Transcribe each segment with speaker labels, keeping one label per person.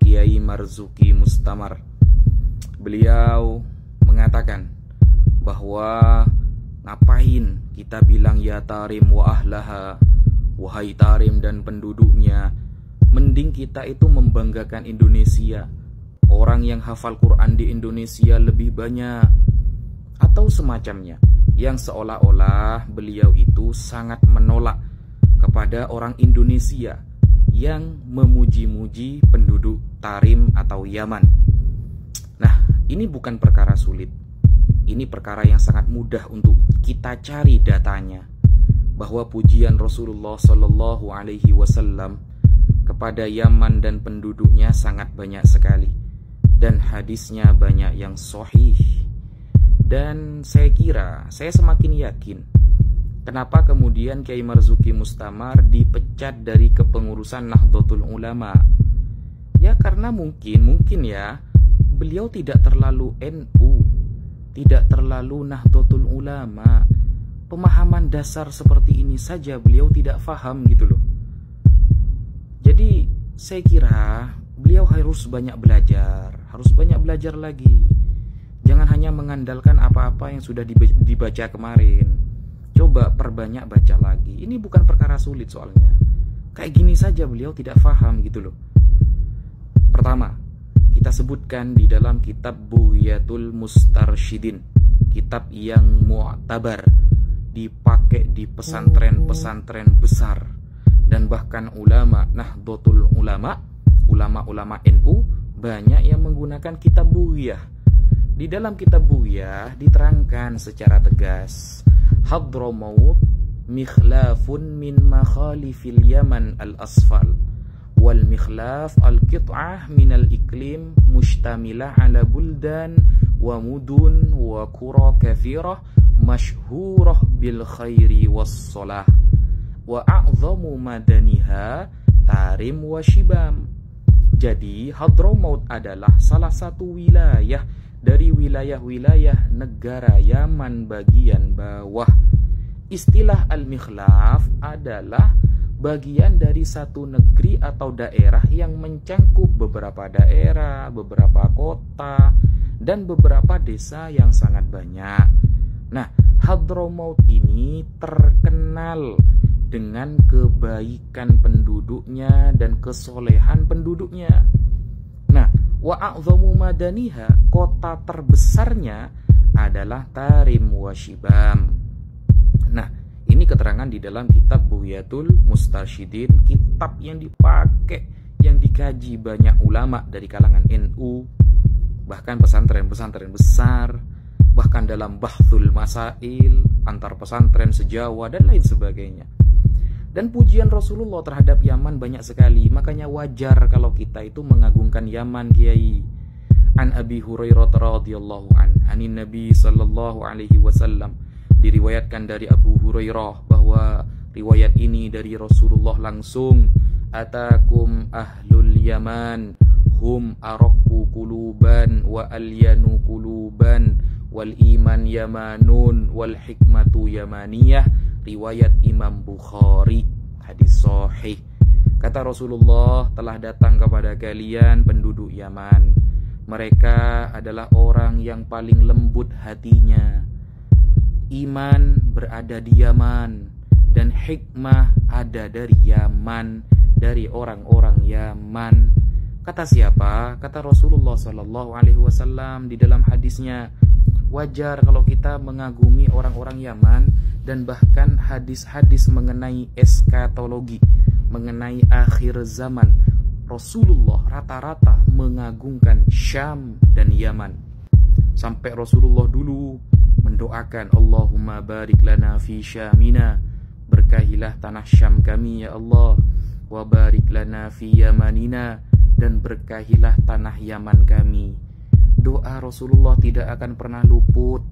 Speaker 1: Kiai Marzuki Mustamar. Beliau mengatakan bahwa ngapain kita bilang ya tarim wa ahlaha, wahai tarim dan penduduknya. Mending kita itu membanggakan Indonesia. Orang yang hafal Quran di Indonesia lebih banyak, atau semacamnya, yang seolah-olah beliau itu sangat menolak kepada orang Indonesia yang memuji-muji penduduk Tarim atau Yaman. Nah, ini bukan perkara sulit. Ini perkara yang sangat mudah untuk kita cari datanya, bahwa pujian Rasulullah Shallallahu Alaihi Wasallam kepada Yaman dan penduduknya sangat banyak sekali, dan hadisnya banyak yang sahih. Dan saya kira, saya semakin yakin kenapa kemudian Kiai Marzuki Mustamar dipecat dari kepengurusan Nahdlatul Ulama. Ya karena mungkin ya beliau tidak terlalu NU, tidak terlalu Nahdlatul Ulama. Pemahaman dasar seperti ini saja beliau tidak faham gitu loh. Jadi saya kira beliau harus banyak belajar lagi. Jangan hanya mengandalkan apa-apa yang sudah dibaca kemarin. Coba perbanyak baca lagi. Ini bukan perkara sulit soalnya. Kayak gini saja beliau tidak faham gitu loh. Pertama, kita sebutkan di dalam kitab Bughyatul Mustarsyidin, kitab yang mu'tabar, dipakai di pesantren-pesantren besar, dan bahkan ulama Nahdlatul Ulama, ulama-ulama NU banyak yang menggunakan kitab Bughyah. Di dalam kitab Bughyah diterangkan secara tegas, Hadramaut mikhlafun min makhalifil Yaman al-asfal, wal mikhlaf al-qit'ah min al-iklim mushtamilah ala buldan wa mudun wa qura kathirah masyhurah bil khairi was salah wa a'zamu madaniha Tarim wa Shibam. Jadi Hadramaut adalah salah satu wilayah dari wilayah-wilayah negara Yaman bagian bawah. Istilah al-mikhlaf adalah bagian dari satu negeri atau daerah yang mencangkup beberapa daerah, beberapa kota, dan beberapa desa yang sangat banyak. Nah, Hadramaut ini terkenal dengan kebaikan penduduknya dan kesolehan penduduknya. Nah, wa a'zamu madaniha, kota terbesarnya adalah Tarim wa Shibam. Nah, ini keterangan di dalam kitab Bughyatul Mustarsyidin, kitab yang dipakai, yang dikaji banyak ulama dari kalangan NU, bahkan pesantren-pesantren besar, bahkan dalam bahthul masail antar pesantren sejawa dan lain sebagainya. Dan pujian Rasulullah terhadap Yaman banyak sekali. Makanya wajar kalau kita itu mengagungkan Yaman, Kiai. An Abi Hurairah radhiyallahu anin Nabi sallallahu alaihi wasallam, diriwayatkan dari Abu Hurairah bahwa riwayat ini dari Rasulullah langsung, atakum ahlul Yaman hum araqu quluban wa alyanu quluban wal iman yamanun wal hikmatu yamaniyah. Riwayat Imam Bukhari, hadis sahih. Kata Rasulullah, telah datang kepada kalian penduduk Yaman. Mereka adalah orang yang paling lembut hatinya. Iman berada di Yaman, dan hikmah ada dari Yaman, dari orang-orang Yaman. Kata siapa? Kata Rasulullah Sallallahu Alaihi Wasallam di dalam hadisnya. Wajar kalau kita mengagumi orang-orang Yaman, dan bahkan hadis-hadis mengenai eskatologi, mengenai akhir zaman, Rasulullah rata-rata mengagungkan Syam dan Yaman. Sampai Rasulullah dulu mendoakan, Allahumma barik lana fi Syamina, berkahilah tanah Syam kami ya Allah, wa barik lana fi Yamanina, dan berkahilah tanah Yaman kami. Doa Rasulullah tidak akan pernah luput.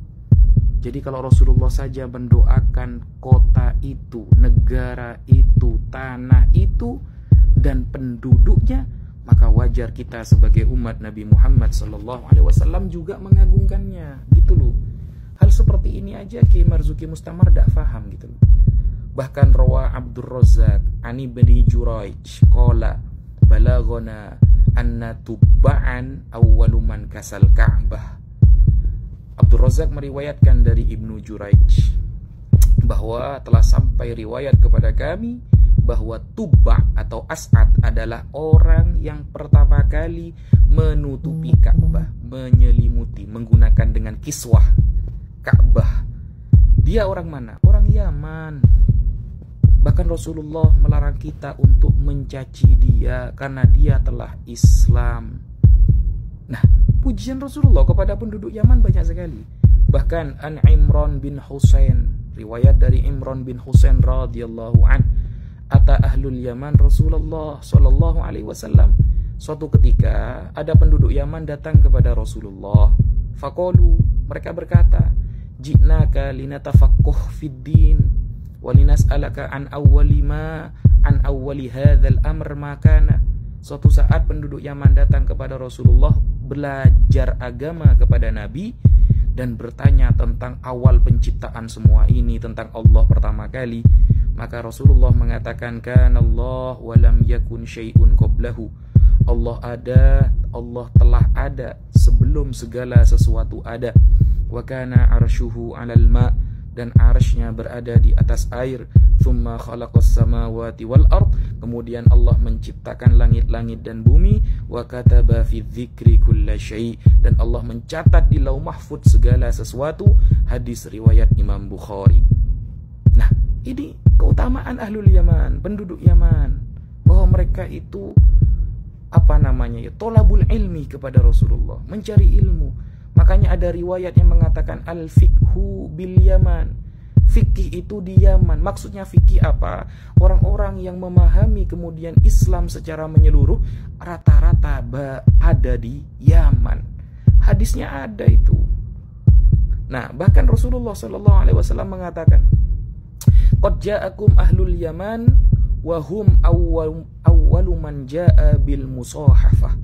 Speaker 1: Jadi kalau Rasulullah saja mendoakan kota itu, negara itu, tanah itu, dan penduduknya, maka wajar kita sebagai umat Nabi Muhammad SAW juga mengagungkannya, gitu loh. Hal seperti ini aja Kiai Marzuki Mustamar tidak faham, gitu loh. Bahkan rawa Abdul Razzaq ani bin Juraij qala balagona anna tubba'an awwalu man kasal Ka'bah. Abdul Razak meriwayatkan dari Ibnu Juraij bahwa telah sampai riwayat kepada kami bahwa Tubba' atau As'ad adalah orang yang pertama kali menutupi Ka'bah, menyelimuti, menggunakan dengan kiswah Ka'bah. Dia orang mana? Orang Yaman. Bahkan Rasulullah melarang kita untuk mencaci dia karena dia telah Islam. Nah, pujian Rasulullah kepada penduduk Yaman banyak sekali. Bahkan an Imran bin Husain, riwayat dari Imran bin Husain radhiyallahu an, ata ahlul Yaman Rasulullah sallallahu alaihi wasallam. Suatu ketika ada penduduk Yaman datang kepada Rasulullah. Faqalu, mereka berkata, ji'naka linatafaqquh fid din wa linas'alaka an awwali hadzal amr ma kana. Suatu saat penduduk Yaman datang kepada Rasulullah belajar agama kepada Nabi dan bertanya tentang awal penciptaan semua ini, tentang Allah pertama kali. Maka Rasulullah mengatakan, kanallah wa lam yakun syai'un qablahu. Allah ada, Allah telah ada sebelum segala sesuatu ada. Wa kana arshuhu 'alal ma', dan arsy-Nya berada di atas air. Tsumma khalaqas samawati wal ard, kemudian Allah menciptakan langit-langit dan bumi. Wa kataba fi dzikri kulla syai', dan Allah mencatat di Lauh Mahfuz segala sesuatu. Hadis riwayat Imam Bukhari. Nah, ini keutamaan ahlul Yaman, penduduk Yaman, bahwa mereka itu tolabul ilmi kepada Rasulullah, mencari ilmu. Makanya ada riwayat yang mengatakan al-fiqhu bil Yaman. Fikih itu di Yaman. Maksudnya fikih apa? Orang-orang yang memahami kemudian Islam secara menyeluruh rata-rata ada di Yaman. Hadisnya ada itu. Nah, bahkan Rasulullah SAW mengatakan, qad ja'akum ahlul Yaman wa hum awwalu man ja'a bil musahafah.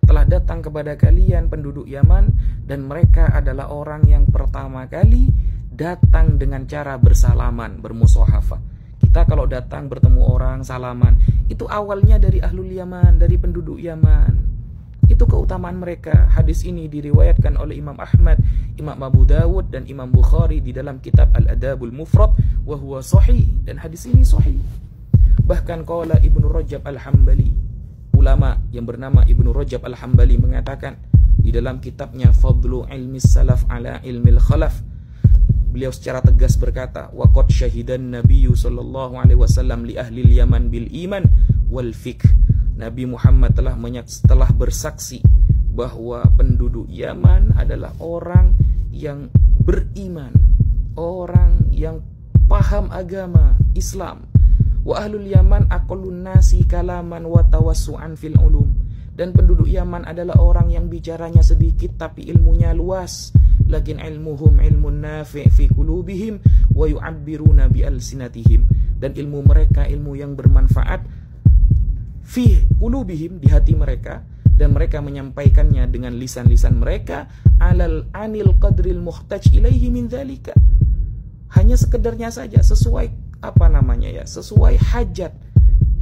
Speaker 1: Telah datang kepada kalian penduduk Yaman, dan mereka adalah orang yang pertama kali datang dengan cara bersalaman, bermusahafah. Kita kalau datang bertemu orang salaman, itu awalnya dari ahlul Yaman, dari penduduk Yaman. Itu keutamaan mereka. Hadis ini diriwayatkan oleh Imam Ahmad, Imam Abu Dawud, dan Imam Bukhari di dalam kitab Al-Adabul Mufrad, wa huwa sahih, dan hadis ini sahih. Bahkan qala Ibnu Rajab Al-Hambali, ulama yang bernama Ibnu Rajab Al-Hambali mengatakan di dalam kitabnya Fadlu Ilmi Salaf ala Ilmil Khalaf, beliau secara tegas berkata, wa qad syahidan nabiyyu sallallahu alaihi wasallam li ahli Yaman bil iman wal fiqh. Nabi Muhammad telah bersaksi bahwa penduduk Yaman adalah orang yang beriman, orang yang paham agama Islam. Wa ahlul Yaman aqallun nasi kalaman wa tawassu'an fil ulum. Dan penduduk Yaman adalah orang yang bicaranya sedikit tapi ilmunya luas. Lakin ilmuhum ilmun nafi' fi qulubihim wa yu'abbiruna bi alsinatihim. Dan ilmu mereka ilmu yang bermanfaat fi qulubihim, di hati mereka, dan mereka menyampaikannya dengan lisan-lisan mereka anil qadril muhtaj ilaihi min dzalika. Hanya sekedarnya saja, sesuai sesuai hajat,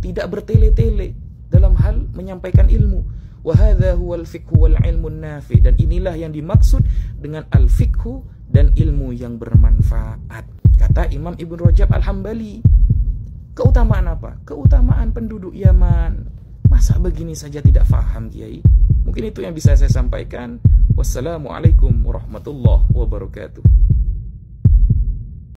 Speaker 1: tidak bertele-tele dalam hal menyampaikan ilmu. Wa hadza huwal fiqhu wal ilmun nafi, dan inilah yang dimaksud dengan al-fiqhu dan ilmu yang bermanfaat. Kata Imam Ibnu Rajab Al-Hambali. Keutamaan apa? Keutamaan penduduk Yaman. Masa begini saja tidak faham, Kiai? Mungkin itu yang bisa saya sampaikan. Wassalamualaikum warahmatullahi wabarakatuh.